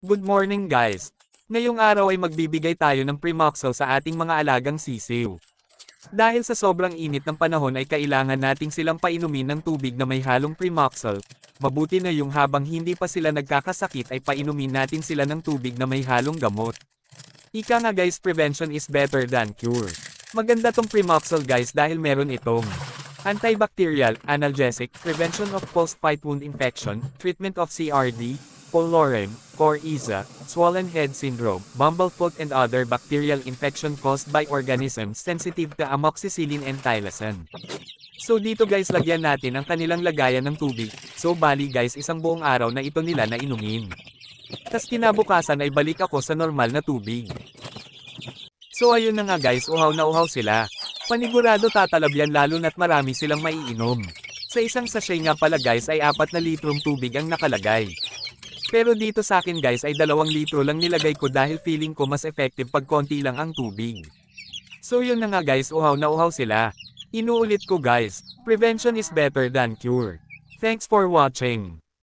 Good morning guys! Ngayong araw ay magbibigay tayo ng Primoxel sa ating mga alagang sisiw. Dahil sa sobrang init ng panahon ay kailangan nating silang painumin ng tubig na may halong Primoxel. Mabuti na yung habang hindi pa sila nagkakasakit ay painumin natin sila ng tubig na may halong gamot. Ika nga guys, prevention is better than cure. Maganda tong Primoxel guys dahil meron itong antibacterial, analgesic, prevention of post-bite wound infection, treatment of CRD, Polorem, Coryza, swollen head syndrome, bumblefoot and other bacterial infection caused by organisms sensitive to amoxicillin and tylosin. So dito guys lagyan natin ang kanilang lagayan ng tubig, so bali guys isang buong araw na ito nila na inumin. Tas kinabukasan ay balik ako sa normal na tubig. So ayun na nga guys, uhaw na uhaw sila. Panigurado tatalab yan lalo na't marami silang maiinom. Sa isang sachet nga pala guys ay 4 na litrong tubig ang nakalagay. Pero dito sa akin guys ay 2 litro lang nilagay ko dahil feeling ko mas effective pag konti lang ang tubig. So yun na nga guys, uhaw na uhaw sila. Inuulit ko guys, prevention is better than cure. Thanks for watching.